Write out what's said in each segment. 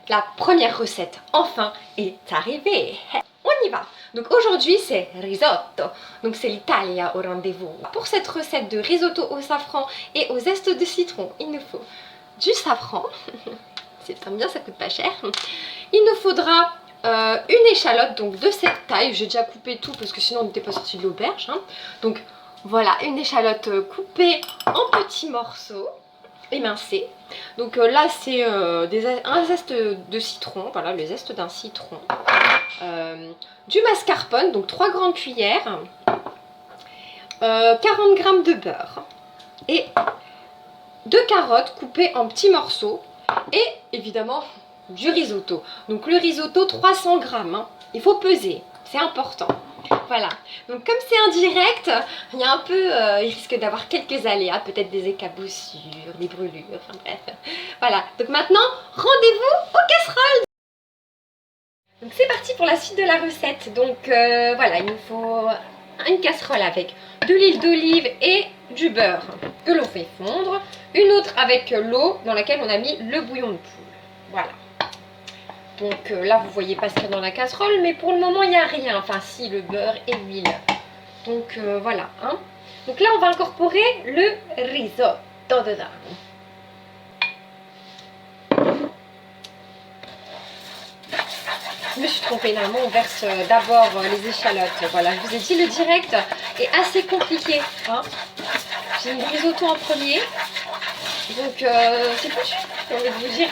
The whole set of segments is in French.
La première recette, enfin, est arrivée. On y va. Donc aujourd'hui, c'est risotto. Donc c'est l'Italie au rendez-vous. Pour cette recette de risotto au safran et aux zestes de citron, il nous faut du safran. C'est bien, ça coûte pas cher. Il nous faudra une échalote, donc de cette taille. J'ai déjà coupé tout parce que sinon on n'était pas sorti de l'auberge. Donc voilà, une échalote coupée en petits morceaux. Émincé. Donc là c'est un zeste de citron, voilà le zeste d'un citron, du mascarpone, donc 3 grandes cuillères, 40 g de beurre et 2 carottes coupées en petits morceaux et évidemment du risotto. Donc le risotto 300 g, hein. Il faut peser, c'est important. Voilà, donc comme c'est indirect, il y a un peu, il risque d'avoir quelques aléas, peut-être des éclaboussures, des brûlures, enfin bref. Voilà, donc maintenant, rendez-vous aux casseroles. Donc c'est parti pour la suite de la recette. Donc voilà, il nous faut une casserole avec de l'huile d'olive et du beurre que l'on fait fondre. Une autre avec l'eau dans laquelle on a mis le bouillon de poule. Voilà. Donc là, vous voyez pas ce qu'il y a dans la casserole, mais pour le moment, il n'y a rien. Enfin, si, le beurre et l'huile. Donc voilà. Hein. Donc là, on va incorporer le risotto dedans. Je me suis trompée, normalement, on verse d'abord les échalotes. Voilà, je vous ai dit, le direct est assez compliqué. Hein. J'ai mis le risotto en premier. Donc c'est foutu, j'ai envie de vous dire.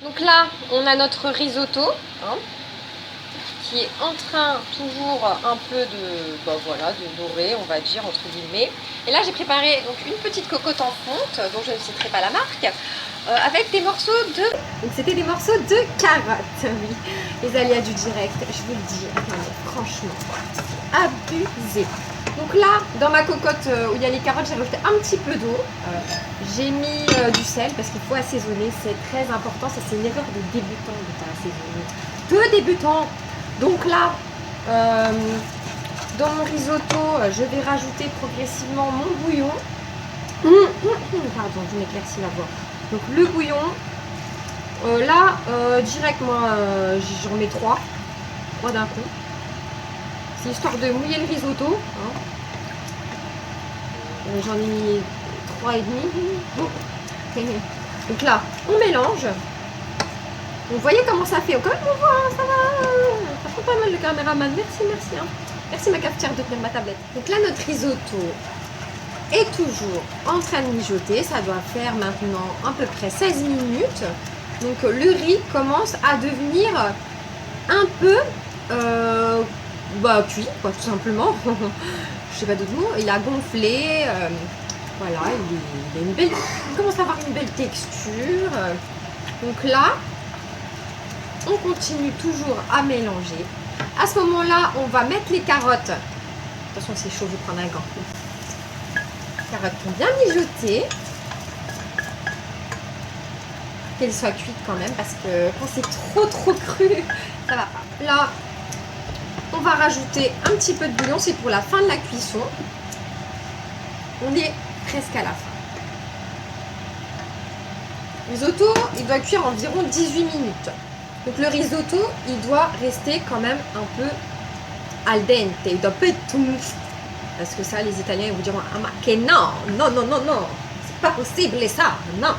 Donc là, on a notre risotto, hein, qui est en train toujours un peu de dorer, on va dire, entre guillemets. Et là, j'ai préparé donc une petite cocotte en fonte, dont je ne citerai pas la marque, avec des morceaux de... Donc c'était des morceaux de carottes, oui. Les aléas du direct, je vous le dis, franchement, abusé. Donc là, dans ma cocotte où il y a les carottes, j'ai rajouté un petit peu d'eau. J'ai mis du sel parce qu'il faut assaisonner, c'est très important. Ça, c'est une erreur de débutant de pas assaisonner. De débutant. Donc là, dans mon risotto, je vais rajouter progressivement mon bouillon. Pardon, je m'éclaircis la voix. Donc le bouillon. Là, direct, moi, j'en mets 3 d'un coup. C'est histoire de mouiller le risotto. Hein. J'en ai mis 3,5. Donc là, on mélange. Donc, vous voyez comment ça fait. Comme on voit, ça va. Ça fait pas mal le caméraman. Merci, merci. Hein. Merci ma cafetière de tenir ma tablette. Donc là, notre risotto est toujours en train de mijoter. Ça doit faire maintenant à peu près 16 minutes. Donc le riz commence à devenir un peu... cuit, quoi, tout simplement. Je sais pas d'autre mot. Il a gonflé. Voilà, il a une belle. Il commence à avoir une belle texture. Donc là, on continue toujours à mélanger. À ce moment-là, on va mettre les carottes. Attention, c'est chaud, je vais prendre un gant. Les carottes sont bien mijotées. Qu'elles soient cuites quand même, parce que quand c'est trop cru, ça va pas. Là, on va rajouter un petit peu de bouillon, c'est pour la fin de la cuisson. On est presque à la fin. Le risotto, il doit cuire environ 18 minutes. Donc le risotto, il doit rester quand même un peu al dente. Il doit pas être tout mou. Parce que ça, les Italiens ils vous diront ah, que non, c'est pas possible ça, non.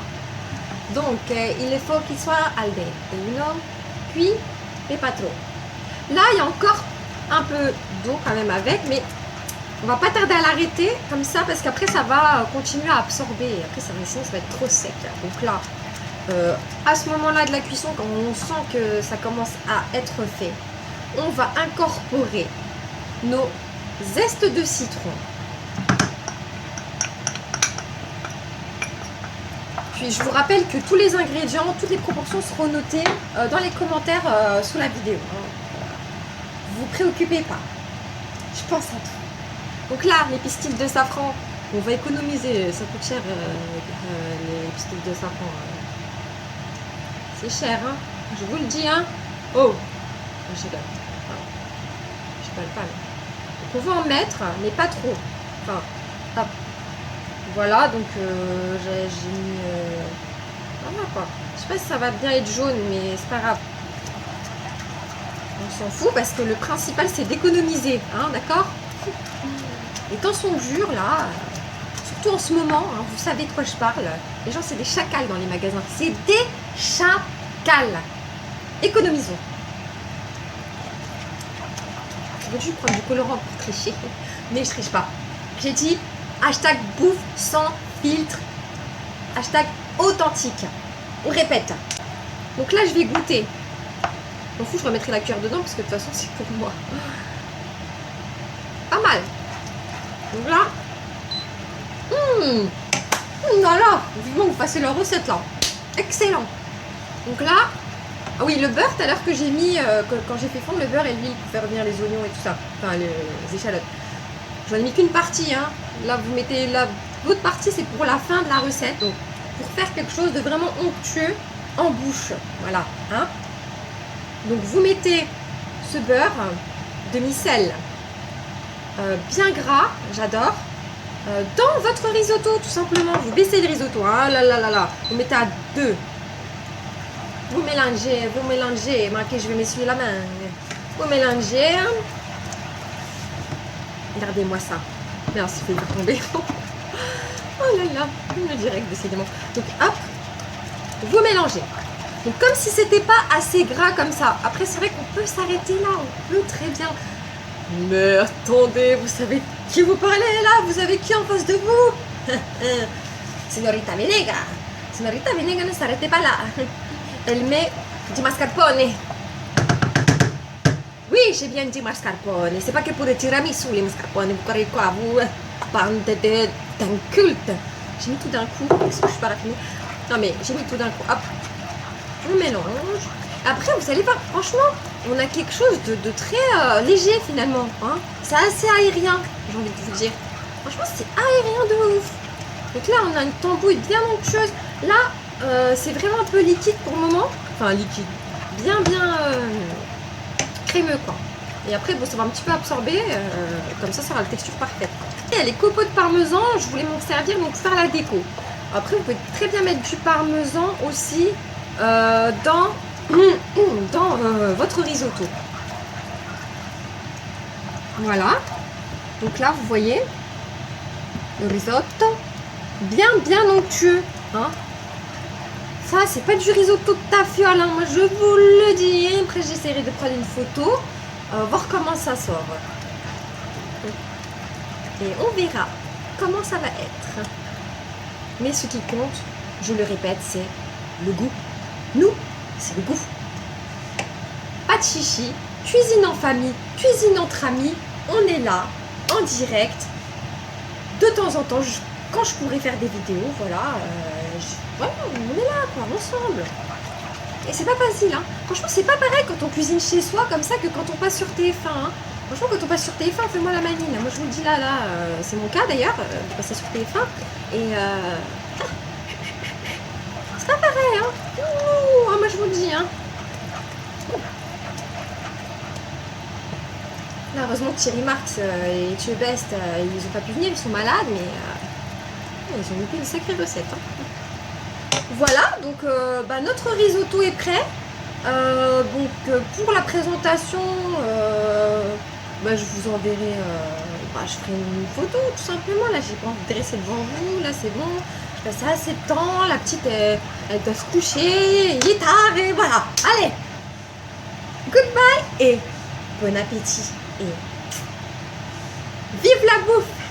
Donc il faut qu'il soit al dente, cuit, mais pas trop. Là, il y a encore un peu d'eau quand même avec, mais on va pas tarder à l'arrêter comme ça parce qu'après ça va continuer à absorber. Après sinon ça va être trop sec. Donc là, à ce moment-là de la cuisson, quand on sent que ça commence à être fait, on va incorporer nos zestes de citron. Puis je vous rappelle que tous les ingrédients, toutes les proportions seront notées dans les commentaires sous la vidéo. Vous préoccupez pas, je pense à tout. Donc là, les pistils de safran, on va économiser, ça coûte cher les pistils de safran. C'est cher, hein, je vous le dis, hein. Oh, je rigole. Je rigole pas. Donc on va en mettre, mais pas trop. Enfin, hop. Voilà, donc j'ai mis quoi. Je sais pas si ça va bien être jaune, mais c'est pas grave. On s'en fout parce que le principal c'est d'économiser, hein, d'accord? Les temps sont durs là, surtout en ce moment, hein, vous savez de quoi je parle. Les gens c'est des chacals dans les magasins, c'est des chacals. Économisons. Je veux juste prendre du colorant pour tricher, mais je triche pas. J'ai dit hashtag bouffe sans filtre, hashtag authentique. On répète. Donc là je vais goûter. Je m'en fous, je remettrai la cuillère dedans parce que de toute façon c'est pour moi. Pas mal. Donc là, voilà, vivement que vous fassiez leur recette là. Excellent. Donc là, ah oui, le beurre tout à l'heure que j'ai mis, quand j'ai fait fondre le beurre et l'huile pour faire revenir les oignons et tout ça, enfin les échalotes. J'en ai mis qu'une partie, hein. Là vous mettez l'autre partie, c'est pour la fin de la recette, donc pour faire quelque chose de vraiment onctueux en bouche, voilà, hein. Donc vous mettez ce beurre demi-sel, bien gras, j'adore, dans votre risotto tout simplement. Vous baissez le risotto, hein, là, vous mettez à 2. Vous mélangez, marquez, je vais m'essuyer la main. Vous mélangez. Regardez-moi ça. Merde, c'est fait tomber. Oh là là, le direct décidément. Donc hop, vous mélangez. Donc comme si c'était pas assez gras comme ça. Après c'est vrai qu'on peut s'arrêter là, on peut très bien. Mais attendez, vous savez qui vous parlez là? Vous avez qui en face de vous? Señorita Venega. Señorita Venega, ne s'arrêtez pas là. Elle met du mascarpone. Oui, j'ai bien dit mascarpone. C'est pas que pour le tiramisu, les mascarpone. Vous croyez quoi, vous? Bande d'incultes. J'ai mis tout d'un coup. Est-ce que je suis pas raffinée? Non, mais j'ai mis tout d'un coup. Hop. On mélange. Après, vous allez voir, franchement, on a quelque chose de très léger finalement. Hein. C'est assez aérien, j'ai envie de vous dire. Franchement, c'est aérien de ouf. Donc là, on a une tambouille bien onctueuse. Là, c'est vraiment un peu liquide pour le moment. Enfin, liquide. Bien crémeux, quoi. Et après, bon, ça va un petit peu absorber. Comme ça aura la texture parfaite. Et les copeaux de parmesan, je voulais m'en servir donc pour faire la déco. Après, vous pouvez très bien mettre du parmesan aussi dans votre risotto. Voilà. Donc là, vous voyez le risotto. Bien onctueux. Hein. Ça, c'est pas du risotto de tafiole, hein. Moi, je vous le dis. Après, j'essaierai de prendre une photo, voir comment ça sort. Et on verra comment ça va être. Mais ce qui compte, je le répète, c'est le goût. Nous, c'est le goût. Pas de chichi, cuisine en famille, cuisine entre amis. On est là, en direct. De temps en temps, quand je pourrais faire des vidéos, voilà, on est là, quoi, ensemble. Et c'est pas facile, hein. Franchement, c'est pas pareil quand on cuisine chez soi comme ça que quand on passe sur TF1. Hein. Franchement, quand on passe sur TF1, fais-moi la manie. Moi, je vous le dis là, c'est mon cas d'ailleurs, de passer sur TF1. Et c'est pas pareil, hein. Ouh, moi, je vous le dis, hein. Là, heureusement que Thierry Marx et Thieu Best, ils n'ont pas pu venir, ils sont malades, mais ils ont loupé une sacrée recette. Hein. Voilà, donc notre risotto est prêt. Pour la présentation, je vous enverrai, je ferai une photo tout simplement. Là, j'ai pas envie de dresser devant vous. Là, c'est bon. Je passe assez de temps. La petite, elle doit se coucher. Il est tard et voilà. Allez, goodbye et bon appétit. Et vive la bouffe!